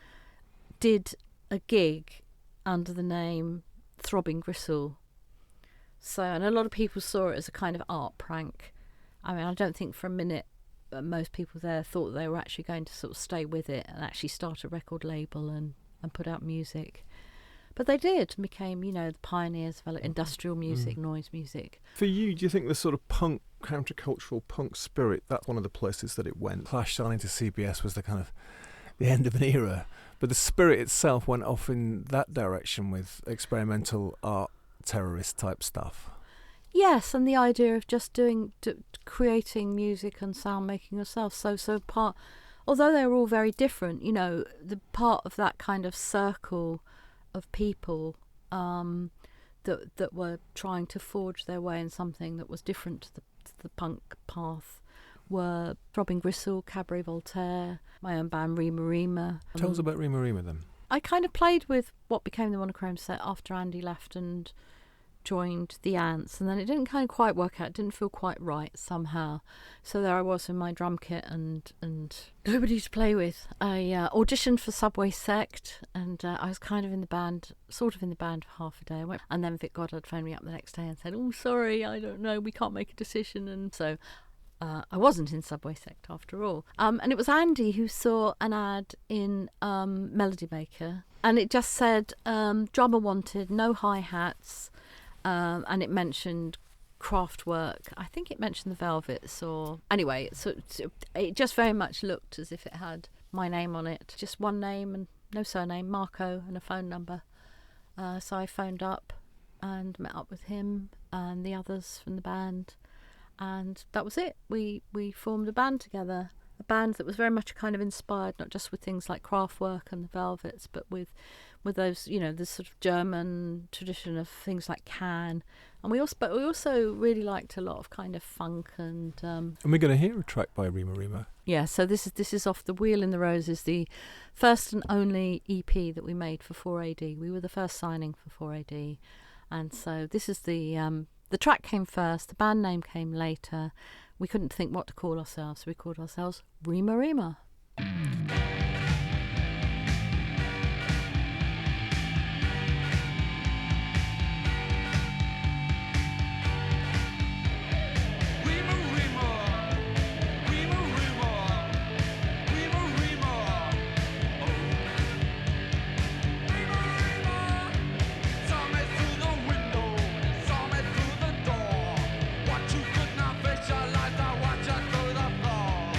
did a gig under the name Throbbing Gristle. So, and a lot of people saw it as a kind of art prank. I mean, I don't think for a minute most people there thought they were actually going to sort of stay with it and actually start a record label and put out music. But they did, and became, the pioneers of industrial music, noise music. For you, do you think the sort of punk, countercultural punk spirit, that's one of the places that it went? Clash signing to CBS was the kind of the end of an era, but the spirit itself went off in that direction with experimental art, terrorist type stuff. Yes, and the idea of just creating music and sound making yourself. So part, although they were all very different, the part of that kind of circle of people that were trying to forge their way in something that was different to the punk path were Throbbing Gristle, Cabaret Voltaire, my own band Rema Rema. Tell us about Rema Rema then. I kind of played with what became the Monochrome Set after Andy left and joined the Ants, and then it didn't kind of quite work out. It didn't feel quite right somehow. So there I was in my drum kit and nobody to play with. I auditioned for Subway Sect, and I was kind of in the band, sort of in the band for half a day. And then Vic Goddard phoned me up the next day and said, "Oh, sorry, I don't know, we can't make a decision." And so I wasn't in Subway Sect after all. And it was Andy who saw an ad in Melody Maker, and it just said drummer wanted, no hi-hats, and it mentioned craft work. I think it mentioned the Velvets, or anyway, so it just very much looked as if it had my name on it, just one name and no surname, Marco, and a phone number. So I phoned up and met up with him and the others from the band. And that was it. We formed a band together, a band that was very much kind of inspired not just with things like Kraftwerk and the Velvets, but with those, you know, the sort of German tradition of things like Can. And we also really liked a lot of kind of funk and we're going to hear a track by Rema Rema. Yeah, so this is off the Wheel in the Roses, the first and only EP that we made for 4AD. We were the first signing for 4AD, and so this is the track came first, the band name came later. We couldn't think what to call ourselves, so we called ourselves Rema Rema. Watch your through the floor.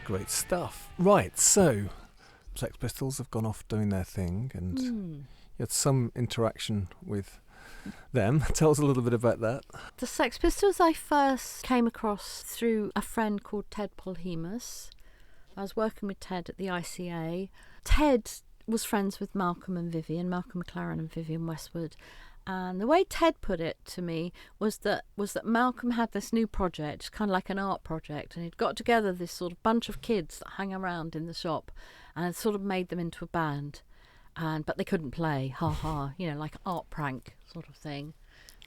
Great stuff. Right, so Sex Pistols have gone off doing their thing, and you had some interaction with them. Tell us a little bit about that. The Sex Pistols I first came across through a friend called Ted Polhemus. I was working with Ted at the ICA. Ted was friends with Malcolm McLaren and Vivian Westwood. And the way Ted put it to me was that Malcolm had this new project, kind of like an art project, and he'd got together this sort of bunch of kids that hang around in the shop, and had sort of made them into a band, but they couldn't play, like an art prank sort of thing,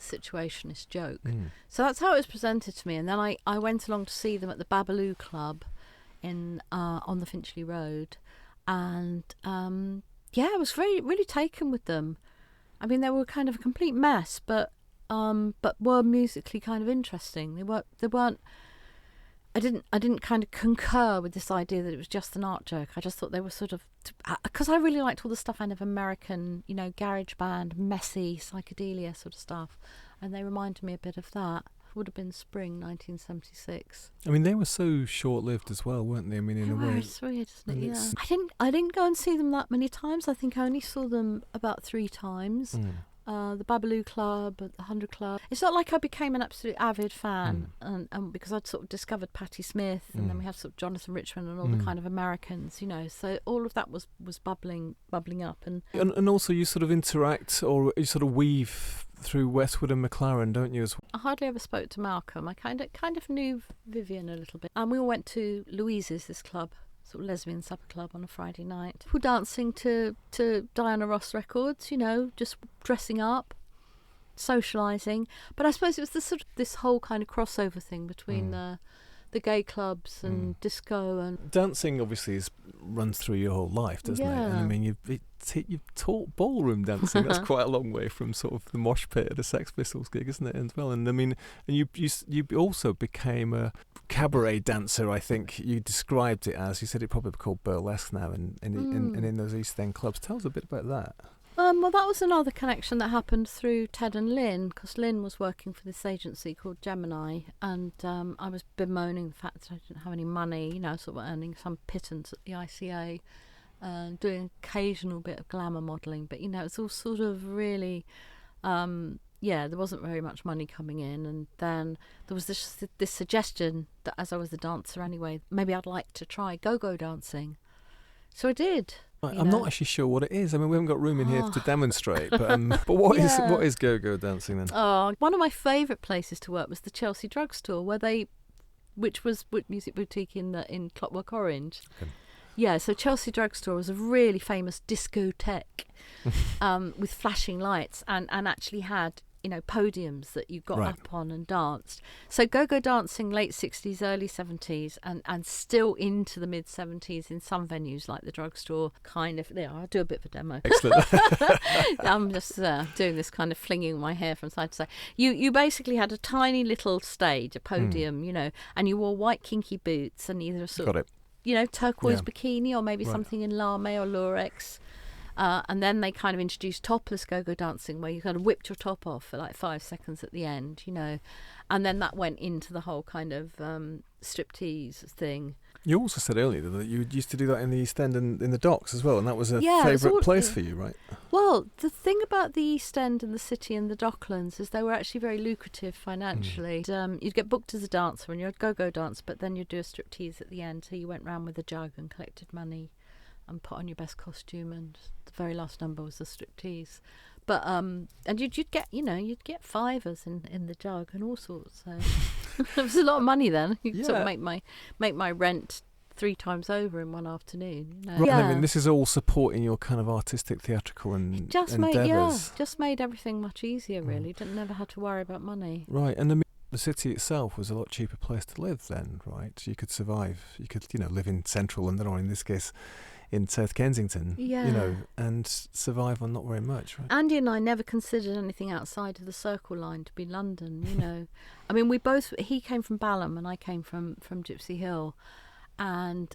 situationist joke. So that's how it was presented to me. And then I went along to see them at the Babaloo Club on the Finchley Road, and I was really taken with them. I mean, they were kind of a complete mess, but were musically kind of interesting. They weren't. I didn't kind of concur with this idea that it was just an art joke. I just thought they were sort of, because I really liked all the stuff kind of American, garage band, messy psychedelia sort of stuff, and they reminded me a bit of that. Would have been spring 1976. I mean, they were so short-lived as well, weren't they? I mean, in a way. It's weird, isn't it? Yeah. I didn't go and see them that many times. I think I only saw them about 3 times. The Babaloo Club, the 100 Club. It's not like I became an absolute avid fan, and because I'd sort of discovered Patti Smith, and then we have sort of Jonathan Richman and all the kind of Americans, So all of that was bubbling up, and also you sort of interact, or you sort of weave through Westwood and Mclaren, don't you? I hardly ever spoke to Malcolm. I kind of knew Vivian a little bit, and we all went to Louise's, this club, sort of lesbian supper club, on a Friday night. People dancing to Diana Ross records, just dressing up, socialising. But I suppose it was this whole kind of crossover thing between the gay clubs and disco and dancing. Obviously, runs through your whole life, doesn't it? And I mean, you've taught ballroom dancing. That's quite a long way from sort of the mosh pit at a Sex Pistols gig, isn't it? As well, and I mean, and you also became a cabaret dancer. I think you described it as, you said it probably called burlesque now, and in those East End clubs. Tell us a bit about that. Well, that was another connection that happened through Ted and Lynn, because Lynn was working for this agency called Gemini, and I was bemoaning the fact that I didn't have any money, sort of earning some pittance at the ICA, doing an occasional bit of glamour modelling, but it's all sort of really, there wasn't very much money coming in. And then there was this suggestion that, as I was a dancer anyway, maybe I'd like to try go-go dancing. So I did. I'm not actually sure what it is. I mean, we haven't got room in here to demonstrate. But what is go-go dancing then? Oh, one of my favourite places to work was the Chelsea Drugstore, which was music boutique in Clockwork Orange. Okay. Yeah, so Chelsea Drugstore was a really famous discotheque with flashing lights, and actually had podiums that you got up on and danced. So go-go dancing, late 60s, early 70s, and still into the mid 70s in some venues like the Drugstore. Kind of, I'll do a bit of a demo. Excellent. I'm just doing this kind of flinging my hair from side to side. You basically had a tiny little stage, a podium, and you wore white kinky boots and either a sort of, turquoise bikini, or maybe something in lame or lurex. And then they kind of introduced topless go-go dancing, where you kind of whipped your top off for like 5 seconds at the end, and then that went into the whole kind of striptease thing. You also said earlier that you used to do that in the East End and in the docks as well, and that was a favourite place for you, right? Well, the thing about the East End and the City and the Docklands is they were actually very lucrative financially. You'd get booked as a dancer and you'd go-go dance, but then you'd do a striptease at the end, so you went round with a jug and collected money and put on your best costume, and the very last number was the striptease. But and you'd get fivers in the jug and all sorts. So it was a lot of money then. You'd sort of make my rent 3 times over in one afternoon. Right. Yeah. I mean, this is all supporting your kind of artistic, theatrical endeavours. Just made everything much easier. Really, never had to worry about money. Right, and the city itself was a lot cheaper place to live then, right? You could survive. You could live in central London, or in this case, in South Kensington, and survive on not very much, right? Andy and I never considered anything outside of the Circle Line to be London, I mean, he came from Balham and I came from Gypsy Hill, and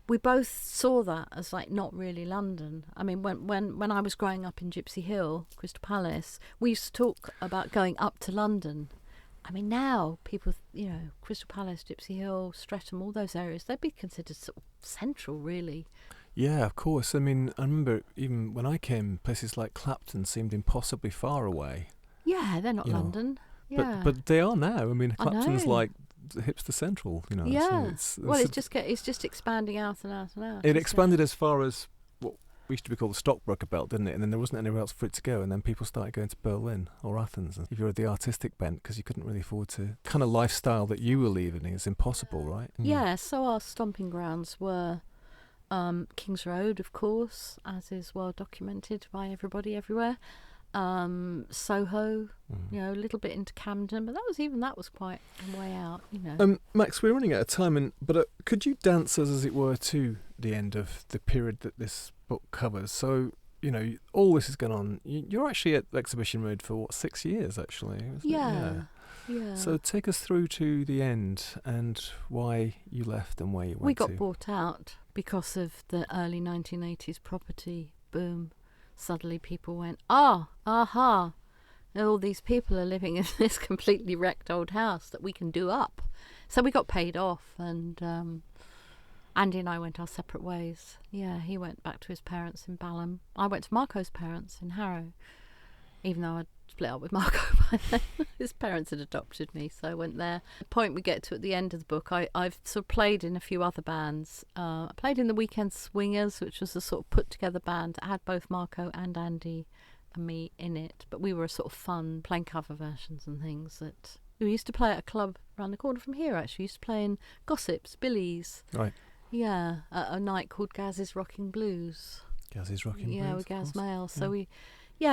we both saw that as like not really London. I mean, when I was growing up in Gypsy Hill, Crystal Palace, we used to talk about going up to London, I mean, now people, Crystal Palace, Gypsy Hill, Streatham, all those areas, they'd be considered sort of central, really. Yeah, of course. I mean, I remember even when I came, places like Clapton seemed impossibly far away. Yeah, they're not London. Yeah. But they are now. I mean, Clapton's know. like hipster central, Yeah. So it's just expanding out and out and out. It expanded as far as what used to be called the Stockbroker Belt, didn't it? And then there wasn't anywhere else for it to go, and then people started going to Berlin or Athens. And if you were the artistic bent, because you couldn't really afford to, kind of lifestyle that you were leaving is impossible, right? Yeah, so our stomping grounds were King's Road, of course, as is well documented by everybody everywhere. Soho, a little bit into Camden, but that was quite a way out, Max, we're running out of time, but could you dance us, as it were, to the end of the period that this book covers? So, all this has gone on. You're actually at Exhibition Road for 6 years, actually? Yeah. So take us through to the end and why you left and where you went to. We got bought out because of the early 1980s property boom. Suddenly people went, aha, all these people are living in this completely wrecked old house that we can do up. So we got paid off, and Andy and I went our separate ways. Yeah, he went back to his parents in Balham. I went to Marco's parents in Harrow, even though I'd split up with Marco by then. His parents had adopted me, so I went there. The point we get to at the end of the book, I've sort of played in a few other bands. I played in the Weekend Swingers, which was a sort of put-together band that had both Marco and Andy and me in it. But we were sort of fun, playing cover versions and things. That we used to play at a club around the corner from here, actually. We used to play in Gossips, Billy's. Right. Yeah, at a night called Gaz's Rocking Blues. Gaz's Rocking Blues? Yeah, with Gaz Mail. So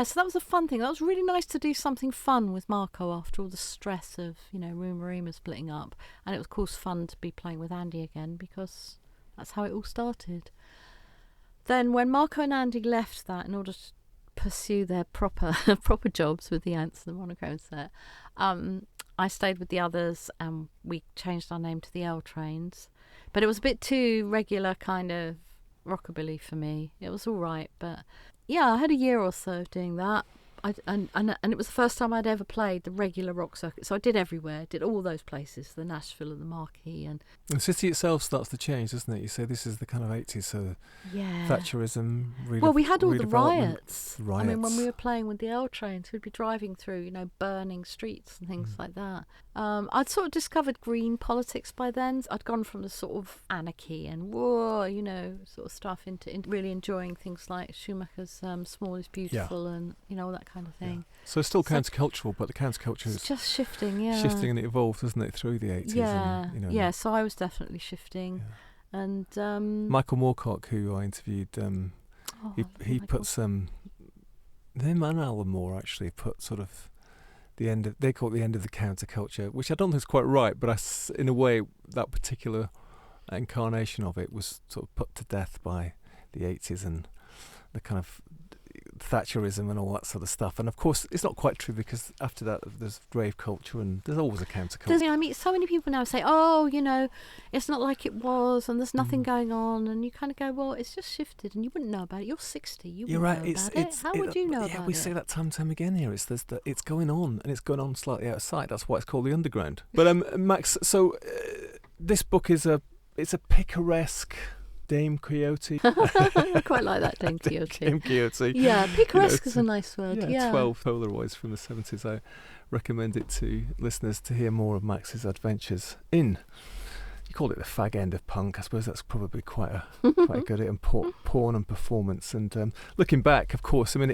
so that was a fun thing. That was really nice to do something fun with Marco after all the stress of, Rema Rema splitting up. And it was, of course, fun to be playing with Andy again, because that's how it all started. Then when Marco and Andy left that in order to pursue their proper jobs with the Ants and the Monochrome Set, I stayed with the others, and we changed our name to the L Trains. But it was a bit too regular kind of rockabilly for me. It was all right, but yeah, I had a year or so of doing that. And it was the first time I'd ever played the regular rock circuit. So I did everywhere, did all those places, the Nashville and the Marquee. And the city itself starts to change, doesn't it? You say this is the kind of 80s, so Thatcherism, well, we had all the riots. Riots. I mean, when we were playing with the L Trains, we'd be driving through, burning streets and things like that. I'd sort of discovered green politics by then. I'd gone from the sort of anarchy and war, sort of stuff into really enjoying things like Schumacher's Small is Beautiful and, all that kind of thing. Yeah. So it's still countercultural, but the counterculture is just shifting, shifting, and it evolved, doesn't it, through the 80s? Yeah, and, so I was definitely shifting. Yeah. And Michael Moorcock, who I interviewed, he put some. Him and Alan Moore actually put sort of they call it the end of the counterculture, which I don't think is quite right, but in a way that particular incarnation of it was sort of put to death by the 80s and the kind of Thatcherism and all that sort of stuff. And of course it's not quite true, because after that there's rave culture and there's always a counterculture. I mean, so many people now say, it's not like it was and there's nothing going on, and you kind of go, well, it's just shifted and you wouldn't know about it. You're 60, you're right. Know about it. How would you know about it? Yeah, we say that time and time again here. It's going on, and it's going on slightly out of sight. That's why it's called the underground. But Max, so this book is a picaresque Dame Quixote. I quite like that, Dame Quixote. Dame Quixote. Yeah, picaresque is a nice word. Yeah, 12 Polaroids from the 70s. I recommend it to listeners to hear more of Max's adventures in. You called it the fag end of punk. I suppose that's probably quite good at it, porn and performance. And looking back, of course, I mean,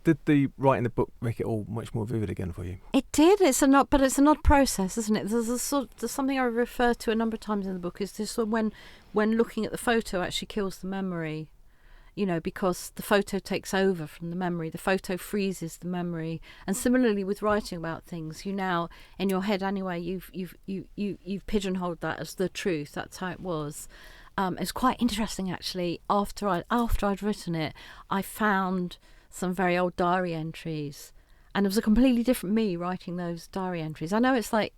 did the writing the book make it all much more vivid again for you? It did. It's an odd process, isn't it? There's something I refer to a number of times in the book, is this when looking at the photo actually kills the memory. Because the photo takes over from the memory. The photo freezes the memory. And similarly with writing about things, you now, in your head anyway, you've pigeonholed that as the truth. That's how it was. It's quite interesting, actually. After I'd written it, I found some very old diary entries, and it was a completely different me writing those diary entries. I know it's like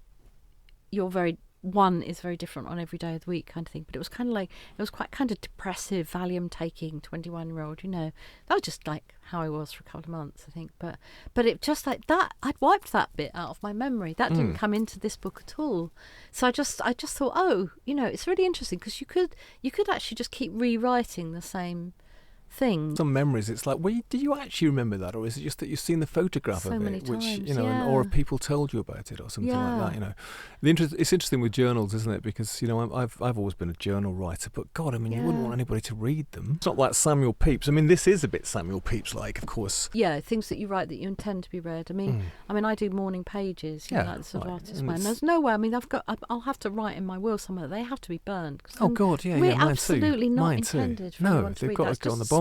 you're very one is very different on every day of the week kind of thing. But it was kind of like, it was quite kind of depressive, Valium-taking 21-year-old, you know. That was just like how I was for a couple of months, I think. But it just like that, I'd wiped that bit out of my memory. That didn't come into this book at all. So I just thought, oh, you know, it's really interesting because you could actually just keep rewriting the same thing. Some memories, it's like, well, do you actually remember that, or is it just that you've seen the photograph So of many it, which times, you know, or have people told you about it, or something like that? You know, it's interesting with journals, isn't it? Because you know, I've always been a journal writer, but God, I mean, you wouldn't want anybody to read them. It's not like Samuel Pepys. I mean, this is a bit Samuel Pepys-like, of course. Yeah, things that you write that you intend to be read. I mean, I do morning pages. You know, like the sort of artist way. And there's no way. I mean, I'll have to write in my will somewhere that they have to be burned. Oh God, yeah, we're mine absolutely too. not Mine intended too. for anyone to they've read. got That's to go on the just bonfire.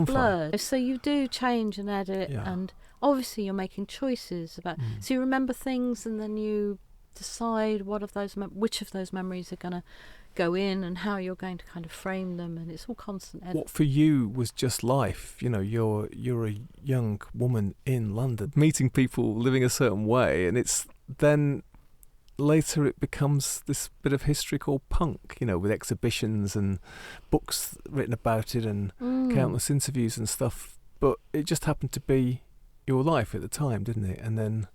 splurge. So you do change and edit, and obviously you're making choices about. So you remember things, and then you decide which of those memories are going to go in, and how you're going to kind of frame them, and it's all constant edit. What for you was just life. You know, you're a young woman in London, meeting people living a certain way, and it's then. Later it becomes this bit of history called punk, you know, with exhibitions and books written about it and countless interviews and stuff. But it just happened to be your life at the time, didn't it? And then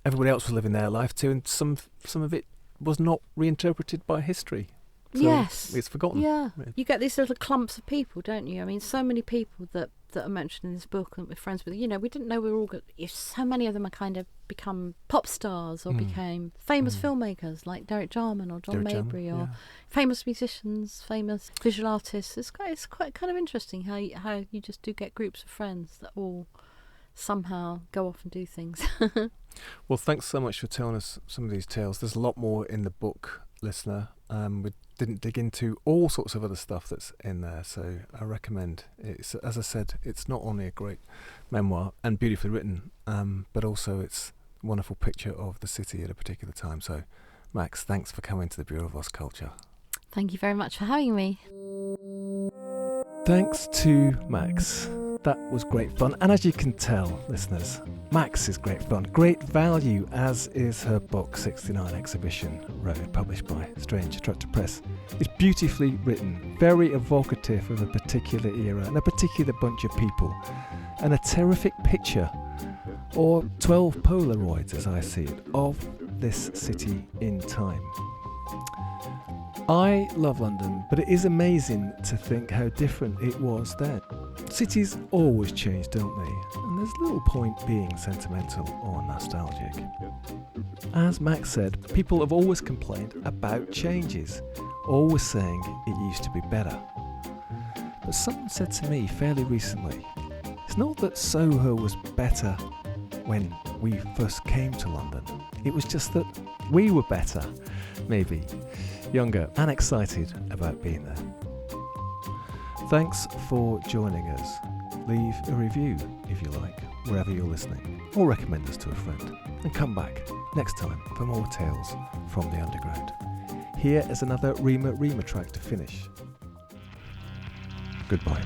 everybody else was living their life too, and some of it was not reinterpreted by history. So yes. It's forgotten. Yeah. You get these little clumps of people, don't you? I mean, so many people that are mentioned in this book and we're friends with, you know, we didn't know we were all good. So many of them are kind of become pop stars or became famous filmmakers like Derek Jarman or John Mabry or famous musicians, famous visual artists. It's quite kind of interesting how you just do get groups of friends that all somehow go off and do things. Well, thanks so much for telling us some of these tales. There's a lot more in the book, listener. We didn't dig into all sorts of other stuff that's in there, so I recommend. It's, as I said, it's not only a great memoir and beautifully written, but also it's a wonderful picture of the city at a particular time. So, Max, thanks for coming to the Bureau of Lost Culture. Thank you very much for having me. Thanks to Max. That was great fun, and as you can tell, listeners, Max is great fun, great value, as is her book 69 Exhibition Road, published by Strange Attractor Press. It's beautifully written, very evocative of a particular era and a particular bunch of people, and a terrific picture, or 12 Polaroids as I see it, of this city in time. I love London, but it is amazing to think how different it was then. Cities always change, don't they? And there's little point being sentimental or nostalgic. As Max said, people have always complained about changes, always saying it used to be better. But someone said to me fairly recently, it's not that Soho was better when we first came to London, it was just that we were better, maybe. Younger and excited about being there. Thanks for joining us. Leave a review if you like, wherever you're listening, or recommend us to a friend. And come back next time for more tales from the underground. Here is another Rema Rema track to finish. Goodbye.